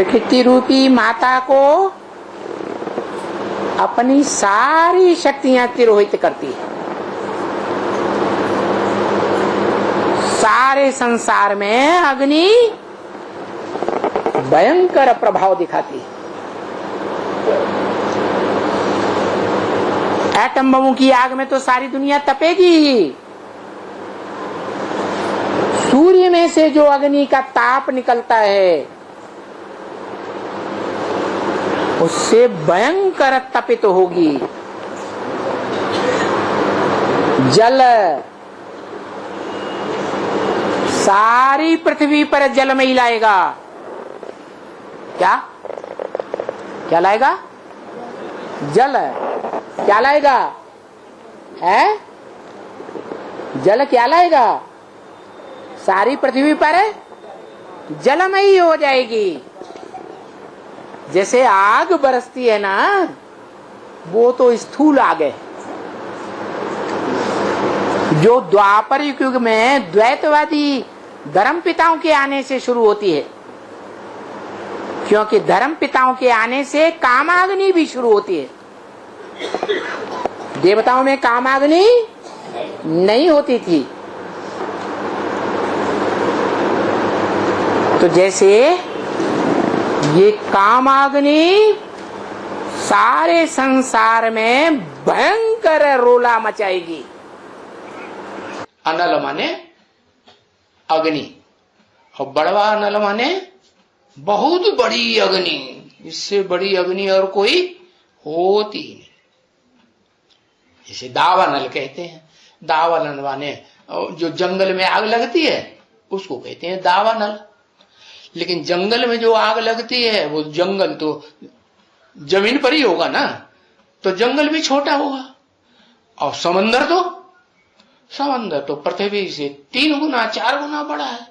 प्रकृति रूपी माता को अपनी सारी शक्तियां तिरोहित करती है। सारे संसार में अग्नि भयंकर प्रभाव दिखाती है। एटम बमों की आग में तो सारी दुनिया तपेगी ही। सूर्य में से जो अग्नि का ताप निकलता है उससे भयंकर तपित होगी। जल, सारी पृथ्वी पर जलमय लाएगा। क्या क्या लाएगा? जल। क्या लाएगा? है जल। क्या लाएगा? सारी पृथ्वी पर जलमयी हो जाएगी। जैसे आग बरसती है ना, वो तो स्थूल आग है। जो द्वापर युग में द्वैतवादी धर्म पिताओं के आने से शुरू होती है, क्योंकि धर्म पिताओं के आने से कामाग्नि भी शुरू होती है। देवताओं में कामाग्नि नहीं होती थी। तो जैसे ये कामाग्नि सारे संसार में भयंकर रोला मचाएगी। अनल माने अग्नि, और बड़वा अनल माने बहुत बड़ी अग्नि। इससे बड़ी अग्नि और कोई होती नहीं। इसे दावानल कहते हैं। दावानल माने जो जंगल में आग लगती है उसको कहते हैं दावानल। लेकिन जंगल में जो आग लगती है वो जंगल तो जमीन पर ही होगा ना, तो जंगल भी छोटा होगा। और समंदर तो पृथ्वी से 3 गुना 4 गुना बड़ा है।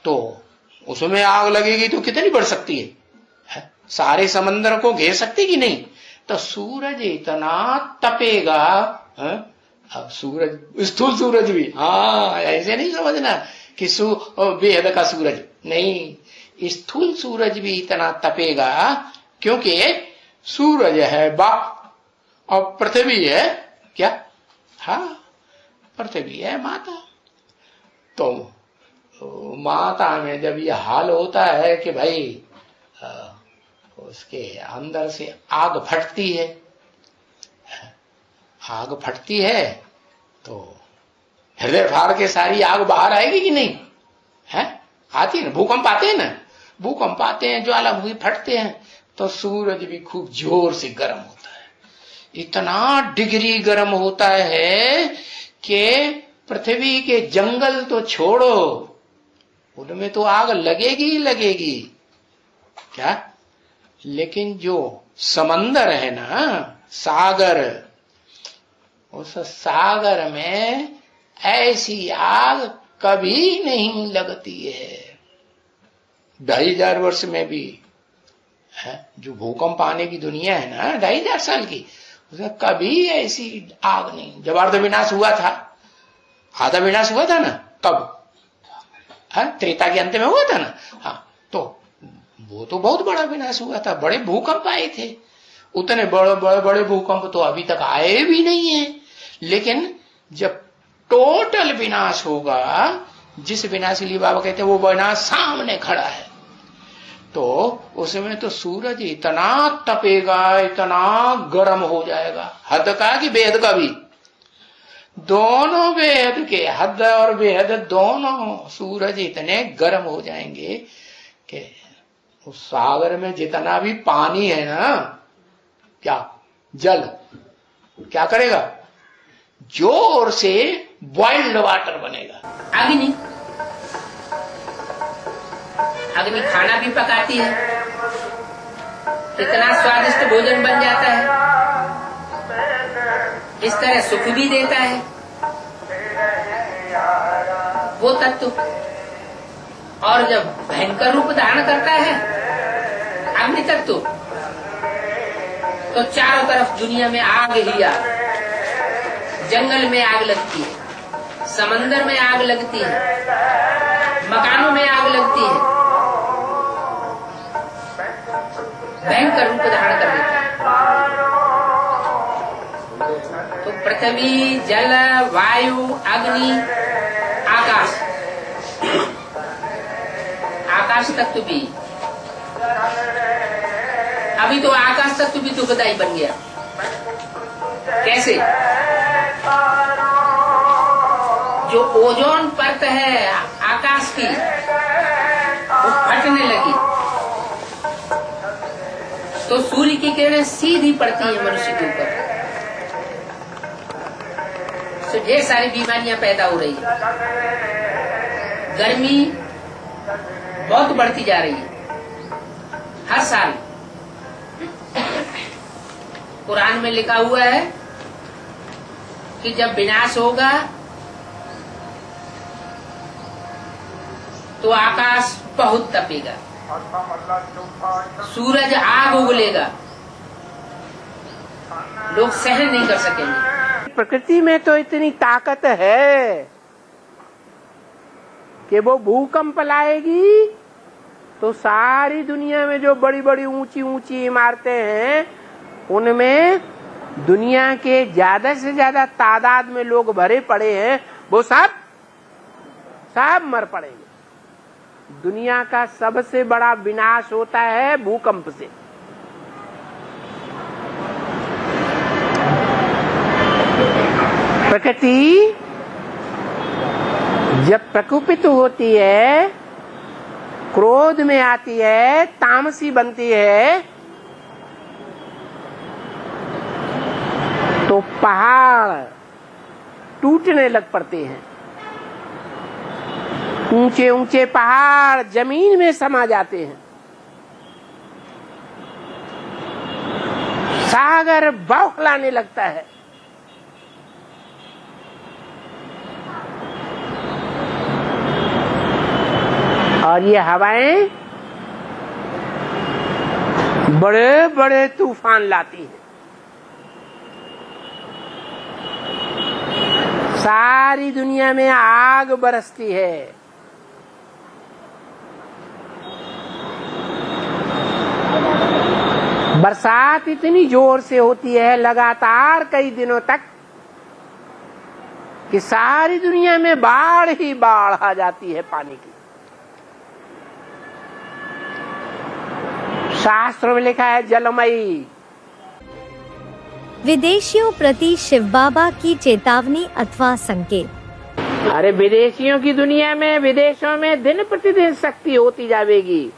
तो उसमें आग लगेगी तो कितनी बढ़ सकती है? सारे समंदर को घेर सकती कि नहीं? तो सूरज इतना तपेगा। अब सूरज, स्थूल सूरज भी, हाँ ऐसे नहीं समझना कि बेहद का सूरज नहीं, स्थूल सूरज भी इतना तपेगा, क्योंकि सूरज है बाप और पृथ्वी है क्या? हाँ, पृथ्वी है माता। तो माता में जब ये हाल होता है कि भाई उसके अंदर से आग फटती है, आग फटती है तो हृदय फाड़ के सारी आग बाहर आएगी कि नहीं? है, आती है ना। भूकंप आते हैं ना, भूकंप आते हैं, ज्वालामुखी फटते हैं, तो सूरज भी खूब जोर से गर्म होता है। इतना डिग्री गर्म होता है कि पृथ्वी के जंगल तो छोड़ो, उनमें तो आग लगेगी ही लगेगी क्या। लेकिन जो समंदर है ना, सागर, उस सागर में ऐसी आग कभी नहीं लगती है। 2500 वर्ष में भी है, जो भूकंप आने की दुनिया है ना 2500 साल की, उसमें कभी ऐसी आग नहीं। जब अर्ध विनाश हुआ था, आधा विनाश हुआ था ना, कब? त्रेता के अंत में हुआ था ना। हाँ, तो वो तो बहुत बड़ा विनाश हुआ था, बड़े भूकंप आए थे। उतने बड़े भूकंप तो अभी तक आए भी नहीं है। लेकिन जब टोटल विनाश होगा, जिस विनाश के लिए बाबा कहते हैं वो विनाश सामने खड़ा है, तो उसमें तो सूरज इतना तपेगा, इतना गर्म हो जाएगा, हद का कि बेहद का भी। दोनों बेहद के, हद और बेहद दोनों सूरज इतने गर्म हो जाएंगे कि उस सागर में जितना भी पानी है ना, क्या जल क्या करेगा? जोर से बॉइल्ड वाटर बनेगा। अग्नि खाना भी पकाती है, इतना स्वादिष्ट भोजन बन जाता है, इस तरह सुख भी देता है वो तत्व। और जब भयंकर रूप धारण करता है अग्नि तत्व, तो चारों तरफ दुनिया में आग ही आग। जंगल में आग लगती है, समंदर में आग लगती है, मकानों में आग लगती है, भयंकर रूप धारण कर देता है। तो पृथ्वी, जल, वायु, अग्नि, आकाश, आकाश तत्व भी, अभी तो आकाश तत्व भी दुखदाई बन गया। कैसे? जो ओजोन परत है आकाश की वो फटने लगी, तो सूर्य की किरणें सीधी पड़ती है मनुष्य के ऊपर, तो ढेर सारी बीमारियां पैदा हो रही है। गर्मी बहुत बढ़ती जा रही है हर साल। कुरान में लिखा हुआ है कि जब विनाश होगा तो आकाश बहुत तपेगा, सूरज आग उगलेगा, लोग सहन नहीं कर सकेंगे। प्रकृति में तो इतनी ताकत है कि वो भूकंप लाएगी तो सारी दुनिया में जो बड़ी बड़ी ऊंची ऊंची इमारतें हैं उनमें दुनिया के ज्यादा से ज्यादा तादाद में लोग भरे पड़े हैं, वो सब मर पड़ेंगे। दुनिया का सबसे बड़ा विनाश होता है भूकंप से। प्रकृति जब प्रकोपित होती है, क्रोध में आती है, तामसी बनती है, तो पहाड़ टूटने लग पड़ते हैं। ऊंचे ऊंचे पहाड़ जमीन में समा जाते हैं, सागर बौखलाने लगता है। और ये हवाएं बड़े बड़े तूफान लाती हैं, सारी दुनिया में आग बरसती है। बरसात इतनी जोर से होती है लगातार कई दिनों तक कि सारी दुनिया में बाढ़ ही बाढ़ आ जाती है पानी की। शास्त्रों में लिखा है जलमयी। विदेशियों प्रति शिव बाबा की चेतावनी अथवा संकेत। अरे विदेशियों की दुनिया में, विदेशों में दिन प्रतिदिन शक्ति होती जाएगी।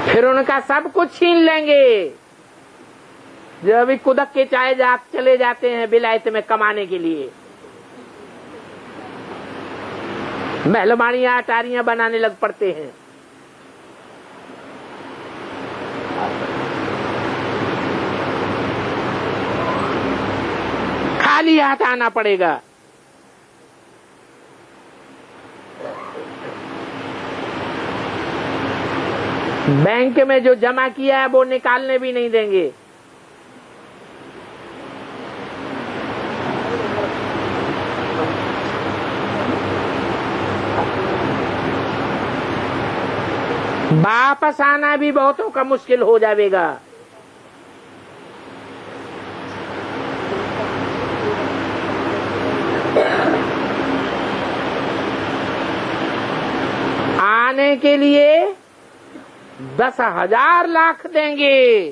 फिर उनका सब कुछ छीन लेंगे। जो अभी कुदक के चले जाते हैं विलायत में कमाने के लिए, महलमानियां अटारियां बनाने लग पड़ते हैं। खाली हाथ आना पड़ेगा। बैंक में जो जमा किया है वो निकालने भी नहीं देंगे। वापस आना भी बहुतों का मुश्किल हो जाएगा। आने के लिए 10,000 लाख देंगे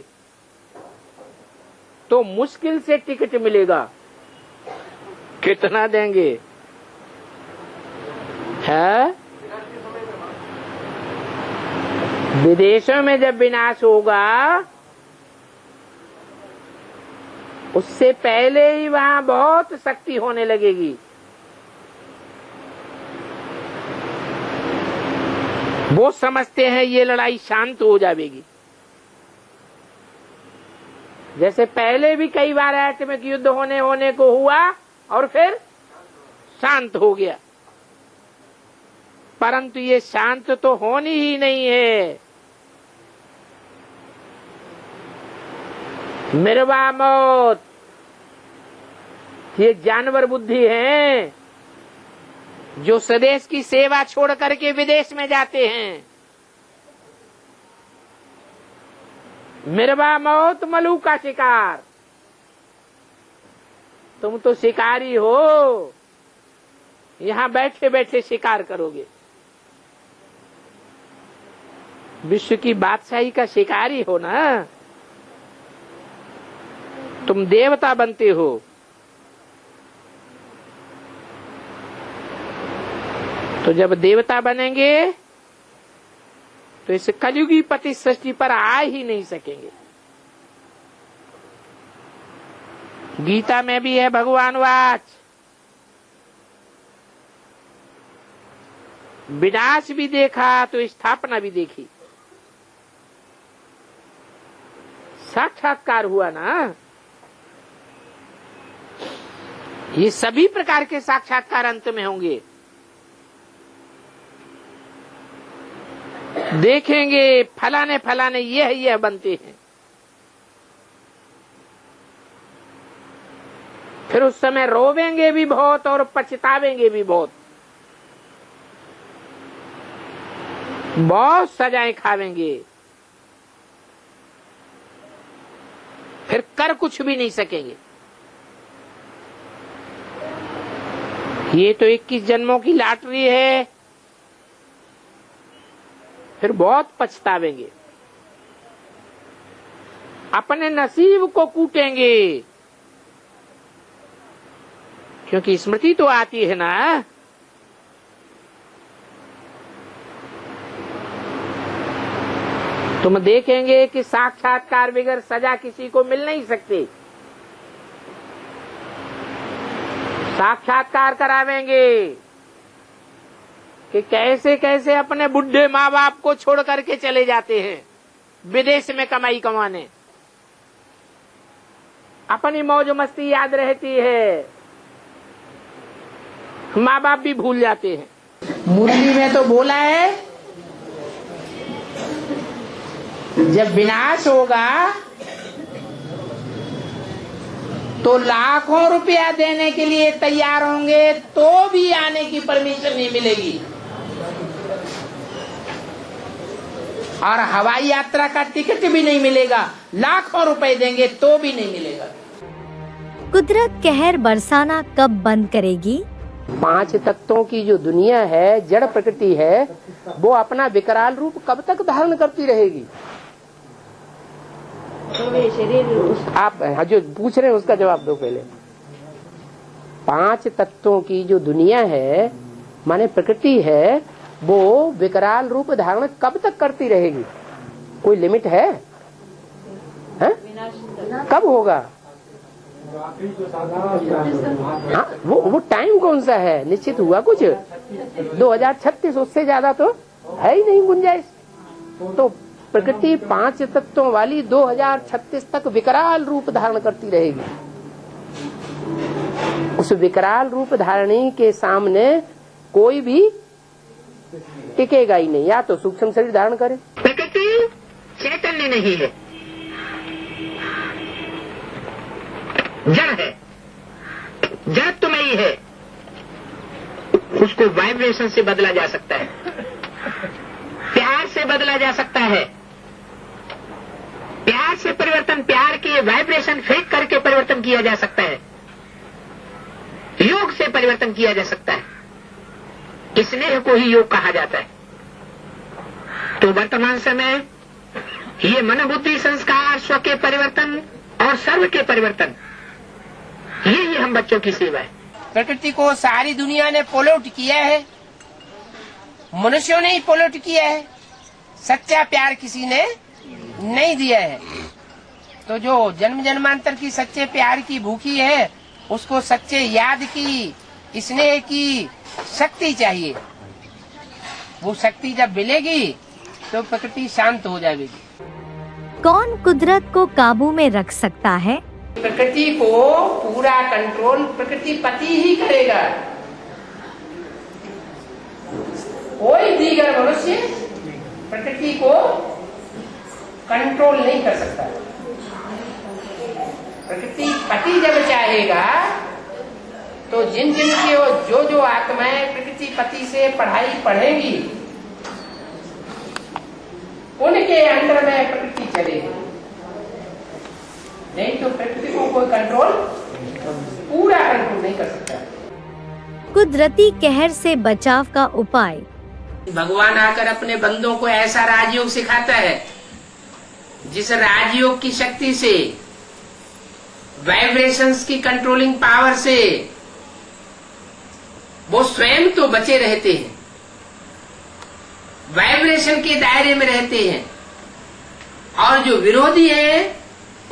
तो मुश्किल से टिकट मिलेगा। कितना देंगे? है विदेशों में जब विनाश होगा उससे पहले ही वहां बहुत शक्ति होने लगेगी। वो समझते हैं ये लड़ाई शांत हो जाएगी। जैसे पहले भी कई बार एटॉमिक युद्ध होने को हुआ और फिर शांत हो गया, परंतु ये शांत तो होनी ही नहीं है। निर्वा मौत ये जानवर बुद्धि है, जो स्वदेश की सेवा छोड़ करके विदेश में जाते हैं, मिरवा मौत मलू का शिकार। तुम तो शिकारी हो, यहां बैठे बैठे शिकार करोगे। विश्व की बादशाही का शिकारी हो ना, तुम देवता बनते हो। तो जब देवता बनेंगे तो इस कलयुगी पति सृष्टि पर आ ही नहीं सकेंगे। गीता में भी है भगवान वाच, विनाश भी देखा तो स्थापना भी देखी। साक्षात्कार हुआ ना। ये सभी प्रकार के साक्षात्कार अंत में होंगे। देखेंगे फलाने फलाने यह बनते हैं। फिर उस समय रोवेंगे भी बहुत और पछतावेंगे भी बहुत। बहुत सजाएं खावेंगे, फिर कर कुछ भी नहीं सकेंगे। ये तो 21 जन्मों की लॉटरी है। फिर बहुत पछतावेंगे, अपने नसीब को कूटेंगे, क्योंकि स्मृति तो आती है ना। तुम देखेंगे कि साक्षात्कार बगैर सजा किसी को मिल नहीं सकती। साक्षात्कार करावेंगे कि कैसे कैसे अपने बुढ़े माँ बाप को छोड़ करके चले जाते हैं विदेश में कमाई कमाने। अपनी मौज मस्ती याद रहती है, माँ बाप भी भूल जाते हैं। मुरली में तो बोला है, जब विनाश होगा तो लाखों रुपया देने के लिए तैयार होंगे तो भी आने की परमिशन नहीं मिलेगी, और हवाई यात्रा का टिकट भी नहीं मिलेगा। लाखों रुपए देंगे तो भी नहीं मिलेगा। कुदरत कहर बरसाना कब बंद करेगी? 5 तत्वों की जो दुनिया है, जड़ प्रकृति है, वो अपना विकराल रूप कब तक धारण करती रहेगी? आप जो पूछ रहे हैं उसका जवाब दो पहले। 5 तत्वों की जो दुनिया है, माने प्रकृति है, वो विकराल रूप धारण कब तक करती रहेगी? कोई लिमिट है? कब होगा? हाँ, वो टाइम कौन सा है? निश्चित हुआ कुछ? 2036, उससे ज्यादा तो है ही नहीं गुंजाइश। तो प्रकृति 5 तत्वों वाली 2036 तक विकराल रूप धारण करती रहेगी। उस विकराल रूप धारणी के सामने कोई भी टिकेगा ही नहीं। या तो सूक्ष्म शरीर धारण करे। प्रकृति चैतन्य नहीं है, जड़ है, जड़त्वमयी है। उसको वाइब्रेशन से बदला जा सकता है, प्यार से बदला जा सकता है। प्यार से परिवर्तन, प्यार के वाइब्रेशन फेंक करके परिवर्तन किया जा सकता है। योग से परिवर्तन किया जा सकता है। स्नेह को ही योग कहा जाता है। तो वर्तमान समय ये मन बुद्धि संस्कार, स्व के परिवर्तन और सर्व के परिवर्तन, ये हम बच्चों की सेवा है। प्रकृति को सारी दुनिया ने पोल्यूट किया है, मनुष्यों ने ही पोल्यूट किया है। सच्चा प्यार किसी ने नहीं दिया है। तो जो जन्म जन्मांतर की सच्चे प्यार की भूखी है, उसको सच्चे याद की, स्नेह की शक्ति चाहिए। वो शक्ति जब मिलेगी तो प्रकृति शांत हो जाएगी। कौन कुदरत को काबू में रख सकता है? प्रकृति को पूरा कंट्रोल प्रकृति पति ही करेगा। कोई दीगर मनुष्य प्रकृति को कंट्रोल नहीं कर सकता। प्रकृति पति जब चाहेगा तो जिन जिन की जो आत्माएं प्रकृति पति से पढ़ाई पढ़ेंगी उनके अंदर में प्रकृति चलेगी, नहीं तो प्रकृति को कोई कंट्रोल पूरा कंट्रोल नहीं कर सकता। कुदरती कहर से बचाव का उपाय। भगवान आकर अपने बंदों को ऐसा राजयोग सिखाता है जिस राजयोग की शक्ति से, वाइब्रेशंस की कंट्रोलिंग पावर से वो स्वयं तो बचे रहते हैं, वाइब्रेशन के दायरे में रहते हैं, और जो विरोधी है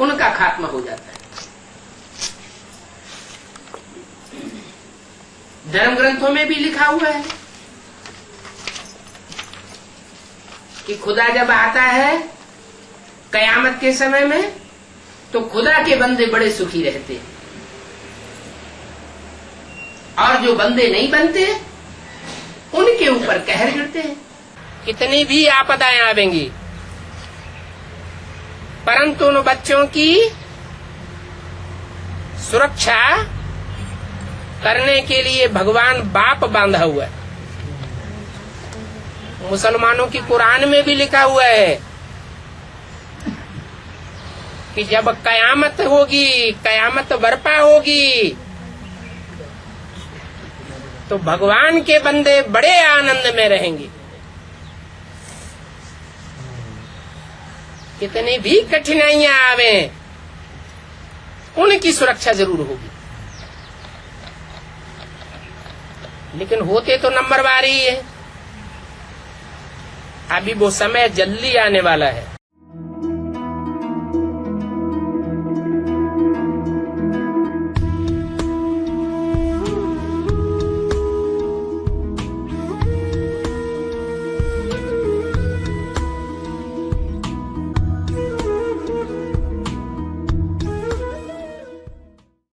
उनका खात्मा हो जाता है। धर्म ग्रंथों में भी लिखा हुआ है कि खुदा जब आता है कयामत के समय में तो खुदा के बंदे बड़े सुखी रहते हैं, और जो बंदे नहीं बनते उनके ऊपर कहर गिरते हैं। कितनी भी आपदाएं आवेंगी, परंतु उन बच्चों की सुरक्षा करने के लिए भगवान बाप बांधा हुआ है। मुसलमानों की कुरान में भी लिखा हुआ है कि जब कयामत होगी, कयामत बर्पा होगी, तो भगवान के बंदे बड़े आनंद में रहेंगे। कितनी भी कठिनाइयां आवे उनकी सुरक्षा जरूर होगी, लेकिन होते तो नंबरवार ही है। अभी वो समय जल्दी आने वाला है।